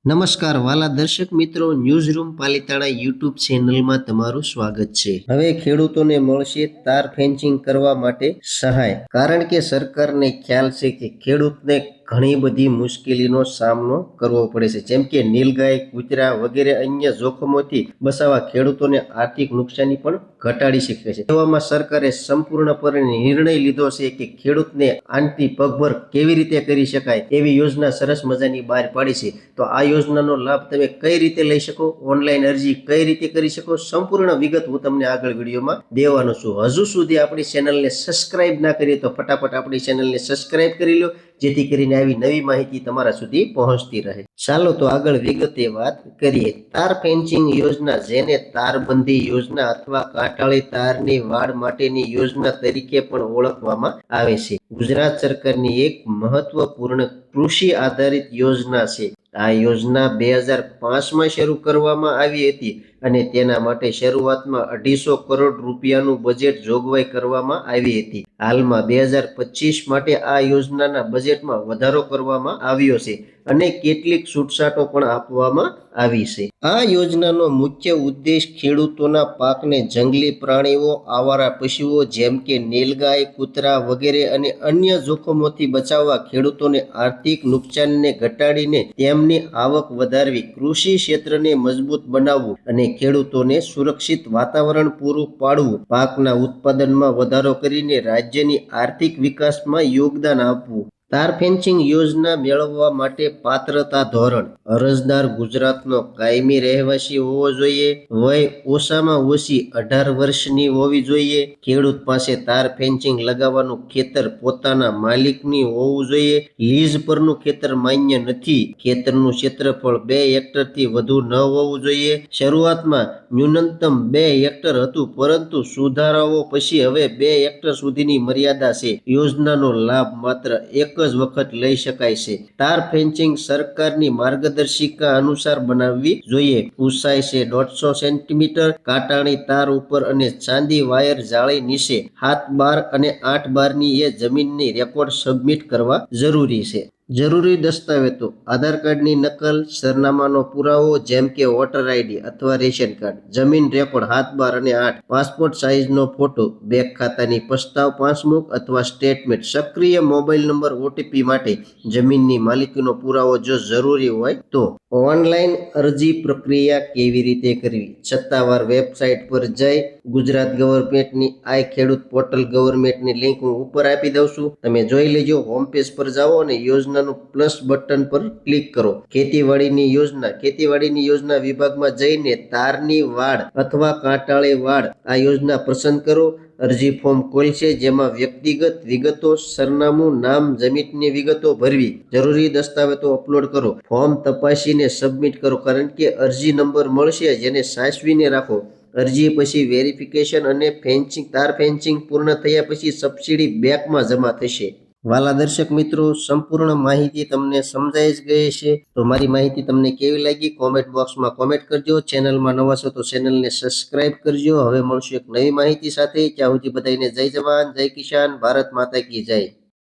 નમસ્કાર વાલા દર્શક મિત્રો, ન્યૂઝ રૂમ પાલિતાણા યુટ્યુબ ચેનલમાં તમારું સ્વાગત છે। હવે ખેડૂતોને મળશે તાર ફેન્સિંગ કરવા માટે સહાય, કારણ કે સરકારને ખ્યાલ છે કે ખેડૂતને ઘણી બધી મુશ્કેલીનો સામનો કરવો પડે છે, જેમ કે નીલગાય, કૂતરા વગેરે અન્ય જોખમોથી બચાવવા ખેડૂતોને આર્થિક નુકસાની પણ ઘટાડી શકે છે। એવામાં સરકારે સંપૂર્ણપણે નિર્ણય લીધો છે કે ખેડૂતને આનથી પગભર કેવી રીતે કરી શકાય એવી યોજના સરસ મજાની બહાર પાડી છે। તો આ યોજનાનો લાભ તમે કઈ રીતે લઈ શકો, ઓનલાઈન અરજી કઈ રીતે કરી શકો, સંપૂર્ણ વિગત હું તમને આગળ વિડીયોમાં દેવાનો છું। હજુ સુધી આપણી ચેનલને સબસ્ક્રાઇબ ના કરી તો ફટાફટ આપણી ચેનલને સબસ્ક્રાઇબ કરી લો, જેથી કરીને આવી નવી માહિતી તમારા સુધી પહોંચતી રહે। ચાલો તો આગળ વિગતે વાત કરીએ। તાર ફેન્સિંગ યોજના, જેને તારબંધી યોજના અથવા કાંટાળી તારની વાડ માટેની યોજના તરીકે પણ ઓળખવામાં આવે છે, ગુજરાત સરકારની એક મહત્વપૂર્ણ કૃષિ આધારિત યોજના છે। આ યોજના 2005માં શરૂ કરવામાં આવી હતી અને તેના માટે શરૂઆતમાં 250 કરોડ રૂપિયાનું બજેટ જોગવાઈ કરવામાં આવી હતી। હાલમાં 2025 માટે આ યોજનાના બજેટમાં વધારો કરવામાં આવ્યો છે અને કેટલીક છૂટછાટો પણ આપવામાં આવી છે। આ યોજનાનો મુખ્ય ઉદ્દેશ ખેડૂતોના પાકને જંગલી પ્રાણીઓ, આવારા પશુઓ જેમ કે નીલગાય, કૂતરા વગેરે અને અન્ય જોખમોથી બચાવવા, ખેડૂતોને આર્થિક નુકસાનને ઘટાડીને તેમની આવક વધારવી, કૃષિ ક્ષેત્રને મજબૂત બનાવવું અને ખેડૂતોને સુરક્ષિત વાતાવરણ પૂરું પાડવું, પાકના ઉત્પાદનમાં વધારો કરીને રાજ્યની આર્થિક વિકાસમાં યોગદાન આપવું। તાર ફેન્સિંગ યોજના મેળવવા માટે પાત્રતા ધોરણ: અરજદાર ગુજરાતનો કાયમી રહેવાસી હોવો જોઈએ, વય ઓછામાં ઓછી 18 વર્ષની હોવી જોઈએ, ખેડૂત પાસે તાર ફેન્સિંગ લગાવવાનું ખેતર પોતાના માલિકની હોવું જોઈએ, લીઝ પરનું ખેતર માન્ય નથી, ખેતરનું ક્ષેત્રફળ 2 હેક્ટરથી વધુ ન હોવું જોઈએ। શરૂઆતમાં ન્યૂનતમ 2 હેક્ટર હતું, પરંતુ સુધારાઓ પછી હવે 2 હેક્ટર સુધીની મર્યાદા છે। યોજનાનો લાભ માત્ર એક જ વખત લઈ શકાય છે। તાર ફેન્સિંગ સરકારની માર્ગદર્શિકા અનુસાર બનાવવી જોઈએ। ઊંચાઈ છે 150 સેન્ટીમીટર, કાંટાળી તાર ઉપર અને ચાંદી વાયર જાળી નીચે 7 બાર અને 8 બારની એ જમીનની રેકોર્ડ સબમિટ કરવા જરૂરી છે। જરૂરી દસ્તાવેજો: આધાર કાર્ડની નકલ, સરનામાનો પુરાવો જેમ કે વોટર આઈડી અથવા રેશન કાર્ડ, જમીન રેકોર્ડ 7 બાર અને 8, પાસપોર્ટ સાઇઝનો ફોટો, બેંક ખાતાની પ્રસ્તાવ પાસબુક અથવા સ્ટેટમેન્ટ, સક્રિય મોબાઈલ નંબર, ઓટીપી માટે જમીનની માલિકીનો પુરાવો જો જરૂરી હોય તો। ઓનલાઈન અરજી પ્રક્રિયા કેવી રીતે કરવી? સત્તાવાર વેબસાઇટ પર જઈ ગુજરાત ગવર્મેન્ટની આઈ ખેડૂત પોર્ટલ ગવર્મેન્ટની લિંક હું ઉપર આપી દઉં છું, તમે જોઈ લેજો। હોમ પેજ પર જાઓ અને યોજનાનું પ્લસ બટન પર ક્લિક કરો। ખેતીવાડીની યોજના વિભાગમાં જઈને તારની વાડ અથવા કાંટાળી વાડ આ યોજના પસંદ કરો। અરજી ફોર્મ ખોલશે, જેમાં વ્યક્તિગત વિગતો, સરનામું, નામ, જમીનની વિગતો ભરવી, જરૂરી દસ્તાવેજો અપલોડ કરો, ફોર્મ તપાસીને સબમિટ કરો, કારણ કે અરજી નંબર મળશે જેને સાચવીને રાખો। અરજી પછી વેરિફિકેશન અને તાર ફેન્સિંગ પૂર્ણ થયા પછી સબસિડી બેંકમાં જમા થશે। વાલા દર્શક મિત્રો, સંપૂર્ણ માહિતી તમને સમજાઈ જ ગઈ છે। તો મારી માહિતી તમને કેવી લાગી કોમેન્ટ બોક્સમાં કોમેન્ટ કરજો। ચેનલમાં નવા છો તો ચેનલને સબસ્ક્રાઇબ કરજો। હવે મળશું એક નવી માહિતી સાથે। ત્યાં સુધી બધાને જય જવાન, જય કિસાન, ભારત માતા કી જય।